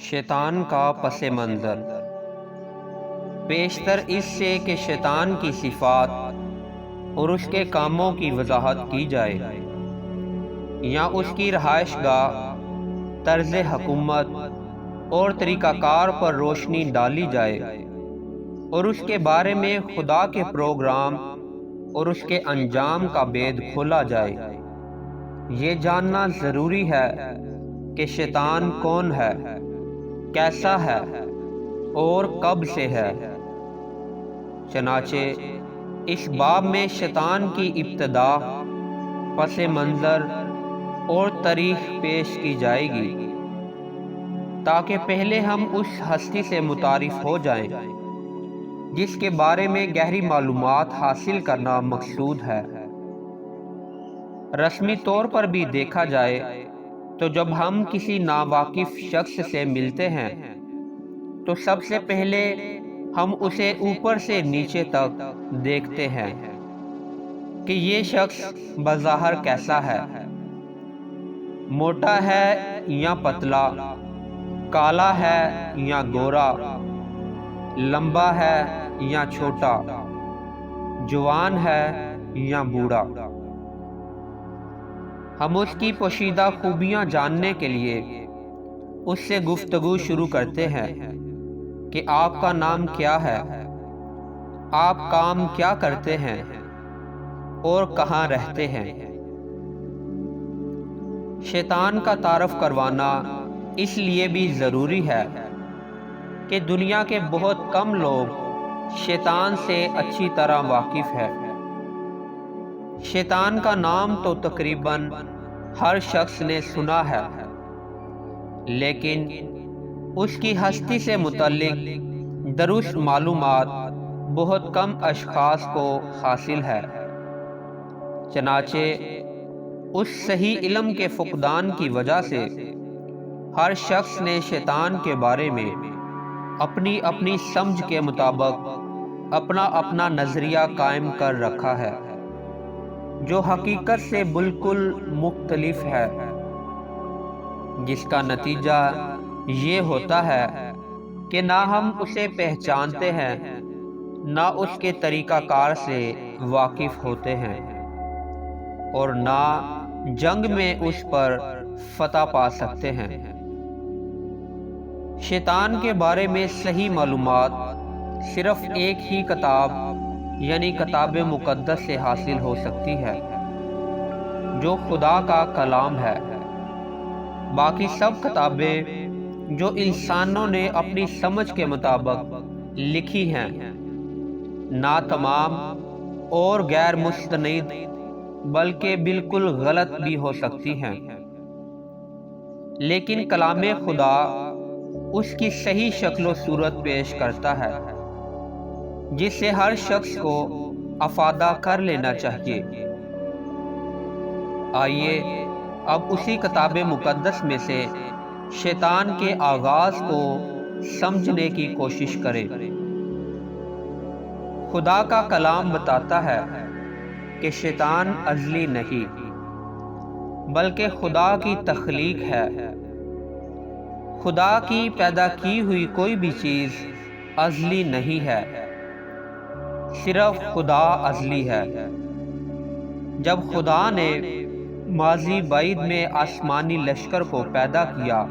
شیطان کا پس منظر۔ بیشتر اس سے کہ شیطان کی صفات اور اس کے کاموں کی وضاحت کی جائے یا اس کی رہائش گاہ، طرز حکومت اور طریقہ کار پر روشنی ڈالی جائے اور اس کے بارے میں خدا کے پروگرام اور اس کے انجام کا بید کھولا جائے۔ یہ جاننا ضروری ہے کہ شیطان کون ہے، کیسا ہے اور کب سے ہے۔ چنانچہ اس باب میں شیطان کی ابتدا، پس منظر اور تاریخ پیش کی جائے گی تاکہ پہلے ہم اس ہستی سے متعارف ہو جائیں جس کے بارے میں گہری معلومات حاصل کرنا مقصود ہے۔ رسمی طور پر بھی دیکھا جائے تو جب ہم کسی ناواقف شخص سے ملتے ہیں تو سب سے پہلے ہم اسے اوپر سے نیچے تک دیکھتے ہیں کہ یہ شخص بظاہر کیسا ہے، موٹا ہے یا پتلا، کالا ہے یا گورا، لمبا ہے یا چھوٹا، جوان ہے یا بوڑھا۔ ہم اس کی پوشیدہ خوبیاں جاننے کے لیے اس سے گفتگو شروع کرتے ہیں کہ آپ کا نام کیا ہے، آپ کام کیا کرتے ہیں اور کہاں رہتے ہیں۔ شیطان کا تعارف کروانا اس لیے بھی ضروری ہے کہ دنیا کے بہت کم لوگ شیطان سے اچھی طرح واقف ہیں۔ شیطان کا نام تو تقریباً ہر شخص نے سنا ہے، لیکن اس کی ہستی سے متعلق درست معلومات بہت کم اشخاص کو حاصل ہے۔ چنانچہ اس صحیح علم کے فقدان کی وجہ سے ہر شخص نے شیطان کے بارے میں اپنی اپنی سمجھ کے مطابق اپنا اپنا نظریہ قائم کر رکھا ہے جو حقیقت سے بالکل مختلف ہے، جس کا نتیجہ یہ ہوتا ہے کہ نہ ہم اسے پہچانتے ہیں نہ اس کے طریقہ کار سے واقف ہوتے ہیں اور نہ جنگ میں اس پر فتح پا سکتے ہیں۔ شیطان کے بارے میں صحیح معلومات صرف ایک ہی کتاب یعنی کتاب مقدس سے حاصل ہو سکتی ہے جو خدا کا کلام ہے۔ باقی سب کتابیں جو انسانوں نے اپنی سمجھ کے مطابق لکھی ہیں نہ تمام اور غیر مستند بلکہ بالکل غلط بھی ہو سکتی ہیں، لیکن کلام خدا اس کی صحیح شکل و صورت پیش کرتا ہے جس سے ہر شخص کو افادہ کر لینا چاہیے۔ آئیے اب اسی کتاب مقدس میں سے شیطان کے آغاز کو سمجھنے کی کوشش کریں۔ خدا کا کلام بتاتا ہے کہ شیطان ازلی نہیں بلکہ خدا کی تخلیق ہے۔ خدا کی پیدا کی ہوئی کوئی بھی چیز ازلی نہیں ہے، صرف خدا ازلی ہے۔ جب خدا نے ماضی بعید میں آسمانی لشکر کو پیدا کیا،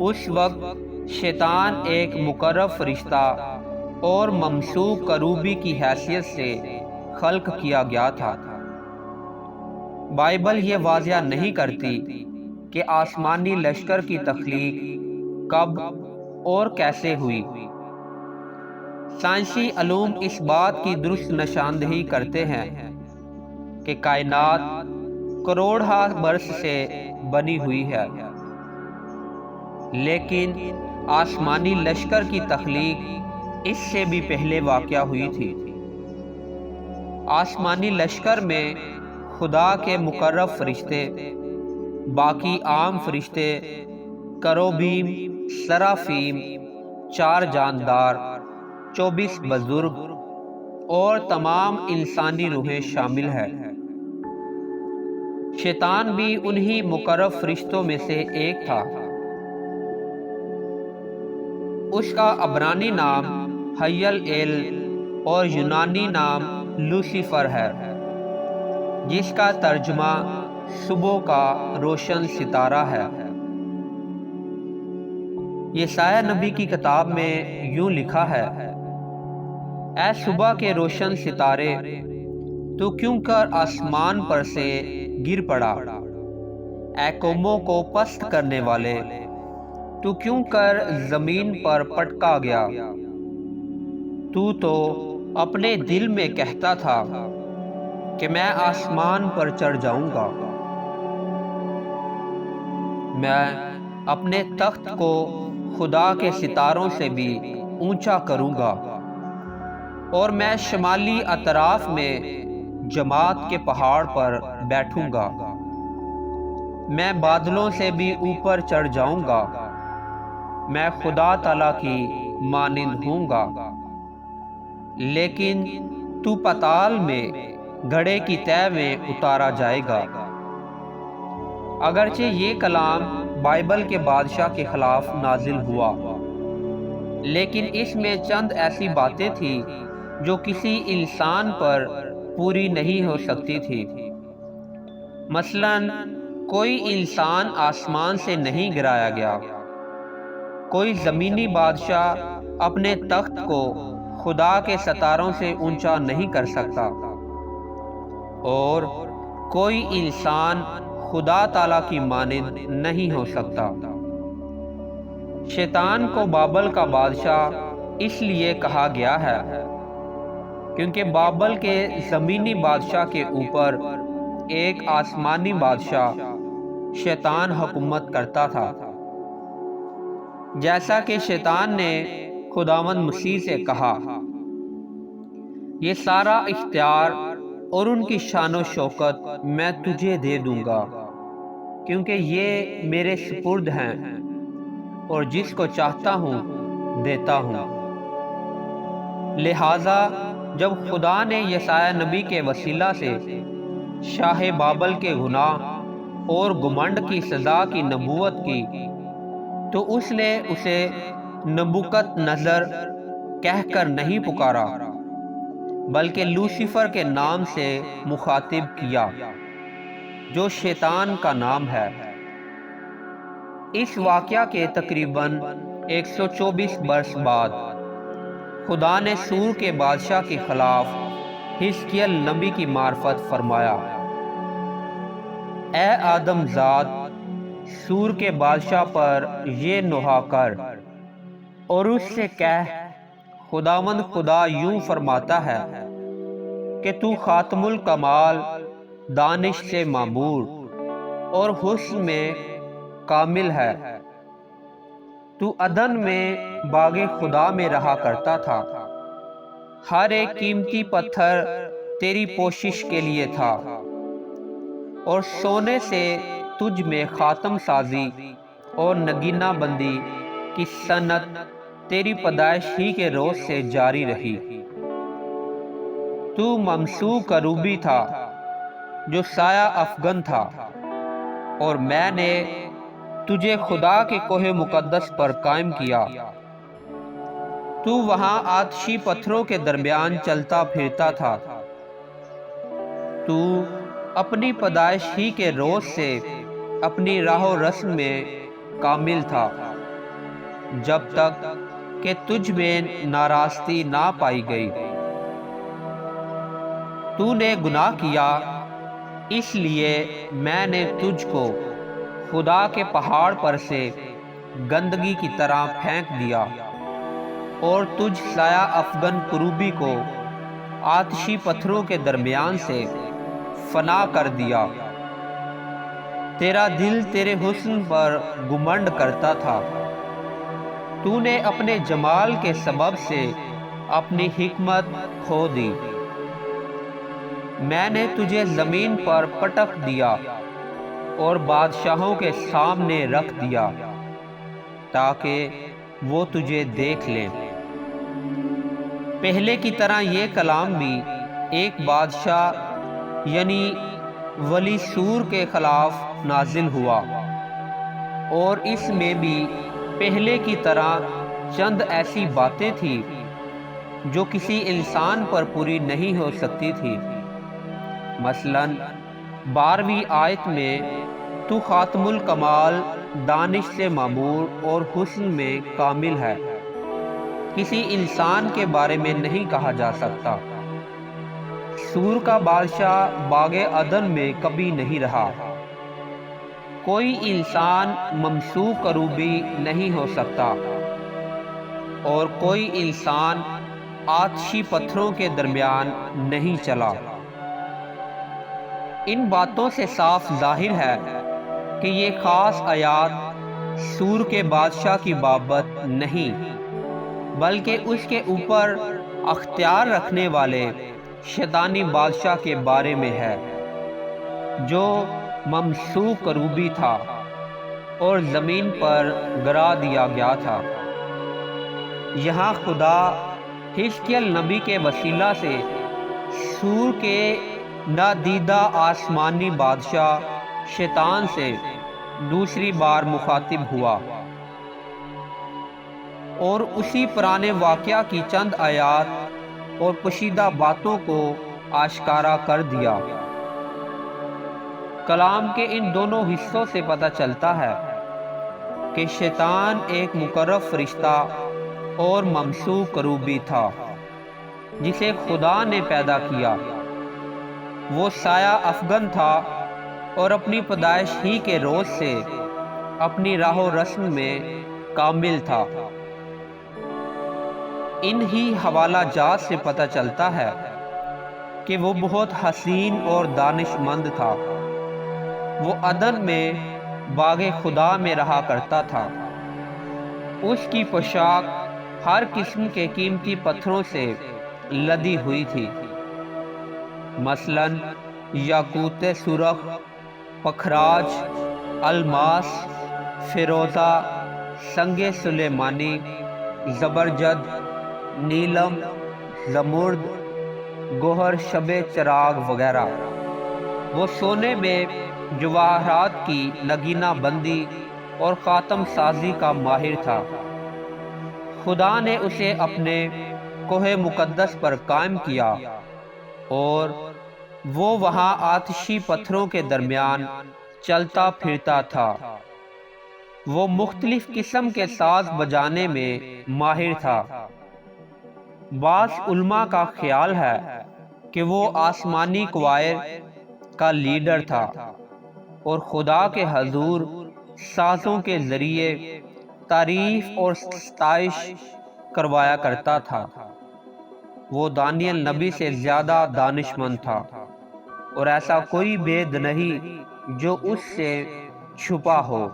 اس وقت شیطان ایک مقرب فرشتہ اور ممسوک کروبی کی حیثیت سے خلق کیا گیا تھا۔ بائبل یہ واضح نہیں کرتی کہ آسمانی لشکر کی تخلیق کب اور کیسے ہوئی۔ سائنسی علوم اس بات کی درست نشاندہی کرتے ہیں کہ کائنات کروڑہا برس سے بنی ہوئی ہے، لیکن آسمانی لشکر کی تخلیق اس سے بھی پہلے واقع ہوئی تھی۔ آسمانی لشکر میں خدا کے مقرب فرشتے، باقی عام فرشتے، کروبیم، سرافیم، 4 جاندار، 24 بزرگ اور تمام انسانی روحیں شامل ہیں۔ شیطان بھی انہی مقرب فرشتوں میں سے ایک تھا۔ اس کا عبرانی نام حیل ایل اور یونانی نام لوسیفر ہے، جس کا ترجمہ صبح کا روشن ستارہ ہے۔ یسایہ نبی کی کتاب میں یوں لکھا ہے، اے صبح کے روشن ستارے، تو کیوں کر آسمان پر سے گر پڑا؟ اے قوموں کو پست کرنے والے، تو کیوں کر زمین پر پٹکا گیا؟ تو اپنے دل میں کہتا تھا کہ میں آسمان پر چڑھ جاؤں گا، میں اپنے تخت کو خدا کے ستاروں سے بھی اونچا کروں گا، اور میں شمالی اطراف میں جماعت کے پہاڑ پر بیٹھوں گا، میں بادلوں سے بھی اوپر چڑھ جاؤں گا، میں خدا تعالیٰ کی مانند ہوں گا، لیکن تو پتال میں گڑھے کی تہہ میں اتارا جائے گا۔ اگرچہ یہ کلام بائبل کے بادشاہ کے خلاف نازل ہوا، لیکن اس میں چند ایسی باتیں تھیں جو کسی انسان پر پوری نہیں ہو سکتی تھی۔ مثلاً کوئی انسان آسمان سے نہیں گرایا گیا، کوئی زمینی بادشاہ اپنے تخت کو خدا کے ستاروں سے اونچا نہیں کر سکتا، اور کوئی انسان خدا تعالیٰ کی مانند نہیں ہو سکتا۔ شیطان کو بابل کا بادشاہ اس لیے کہا گیا ہے کیونکہ بابل کے زمینی بادشاہ کے اوپر ایک آسمانی بادشاہ شیطان حکومت کرتا تھا۔ جیسا کہ شیطان نے خداوند مسیح سے کہا، یہ سارا اختیار اور ان کی شان و شوکت میں تجھے دے دوں گا، کیونکہ یہ میرے سپرد ہیں، اور جس کو چاہتا ہوں دیتا ہوں۔ لہٰذا جب خدا نے یسایہ نبی کے وسیلہ سے شاہ بابل کے گناہ اور گمنڈ کی سزا کی نبوت کی، تو اس نے اسے نبوکت نظر کہہ کر نہیں پکارا، بلکہ لوسیفر کے نام سے مخاطب کیا، جو شیطان کا نام ہے۔ اس واقعہ کے تقریباً 124 برس بعد خدا نے سور کے بادشاہ کے خلاف حزقیل نبی کی معرفت فرمایا، اے آدم زاد، سور کے بادشاہ پر یہ نوحہ کر اور اس سے کہہ، خداوند خدا یوں فرماتا ہے کہ تو خاتم الکمال، دانش سے معمور اور حسن میں کامل ہے، تو عدن میں باغ خدا میں رہا کرتا تھا، ہر ایک قیمتی پتھر تیری پوشش کے لیے تھا، اور سونے سے تجھ میں خاتم سازی اور نگینہ بندی کی صنعت تیری پیدائش ہی کے روز سے جاری رہی۔ تو ممسوح کروبی تھا جو سایہ افغن تھا، اور میں نے تجھے خدا کے کوہ مقدس پر قائم کیا۔ تو وہاں آتشی پتھروں کے درمیان چلتا پھرتا تھا، تو اپنی پیدائش ہی کے روز سے اپنی راہ و رسم میں کامل تھا، جب تک کہ تجھ میں ناراستی نہ پائی گئی۔ تو نے گناہ کیا، اس لیے میں نے تجھ کو خدا کے پہاڑ پر سے گندگی کی طرح پھینک دیا، اور تجھ سایہ افغن کروبی کو آتشی پتھروں کے درمیان سے فنا کر دیا۔ تیرا دل تیرے حسن پر گمنڈ کرتا تھا، تو نے اپنے جمال کے سبب سے اپنی حکمت کھو دی۔ میں نے تجھے زمین پر پٹک دیا اور بادشاہوں کے سامنے رکھ دیا، تاکہ وہ تجھے دیکھ لیں۔ پہلے کی طرح یہ کلام بھی ایک بادشاہ یعنی ولی سور کے خلاف نازل ہوا، اور اس میں بھی پہلے کی طرح چند ایسی باتیں تھیں جو کسی انسان پر پوری نہیں ہو سکتی تھی۔ مثلاً 12ویں آیت میں تو خاتم الکمال، دانش سے معمور اور حسن میں کامل ہے، کسی انسان کے بارے میں نہیں کہا جا سکتا۔ سور کا بادشاہ باغ عدن میں کبھی نہیں رہا۔ کوئی انسان ممسوح کروبی نہیں ہو سکتا، اور کوئی انسان آتشی پتھروں کے درمیان نہیں چلا۔ ان باتوں سے صاف ظاہر ہے کہ یہ خاص آیات سور کے بادشاہ کی بابت نہیں، بلکہ اس کے اوپر اختیار رکھنے والے شیطانی بادشاہ کے بارے میں ہے، جو ممسوح کروبی تھا اور زمین پر گرا دیا گیا تھا۔ یہاں خدا حزقیل نبی کے وسیلہ سے سور کے نادیدہ آسمانی بادشاہ شیطان سے دوسری بار مخاطب ہوا، اور اسی پرانے واقعہ کی چند آیات اور پوشیدہ باتوں کو آشکارا کر دیا۔ کلام کے ان دونوں حصوں سے پتہ چلتا ہے کہ شیطان ایک مقرب فرشتہ اور ممسوح کروبی تھا جسے خدا نے پیدا کیا۔ وہ سایہ افگن تھا اور اپنی پیدائش ہی کے روز سے اپنی راہ و رسم میں کامل تھا۔ انہی حوالہ جات سے پتہ چلتا ہے کہ وہ بہت حسین اور دانش مند تھا۔ وہ عدن میں باغ خدا میں رہا کرتا تھا۔ اس کی پوشاک ہر قسم کے قیمتی پتھروں سے لدی ہوئی تھی، مثلاً یاقوت سرخ، پکھراج، الماس، فیروزہ، سنگ سلیمانی، زبرجد، نیلم، زمرد، گوہر شب چراغ وغیرہ۔ وہ سونے میں جواہرات کی نگینہ بندی اور خاتم سازی کا ماہر تھا۔ خدا نے اسے اپنے کوہ مقدس پر قائم کیا، اور وہ وہاں آتشی پتھروں کے درمیان چلتا پھرتا تھا۔ وہ مختلف قسم کے ساز بجانے میں ماہر تھا۔ بعض علماء کا خیال ہے کہ وہ آسمانی کوائر کا لیڈر تھا اور خدا کے حضور سازوں کے ذریعے تعریف اور ستائش کروایا کرتا تھا۔ وہ دانیل نبی سے زیادہ دانش مند تھا، اور ایسا کوئی بید نہیں جو اس سے چھپا ہو۔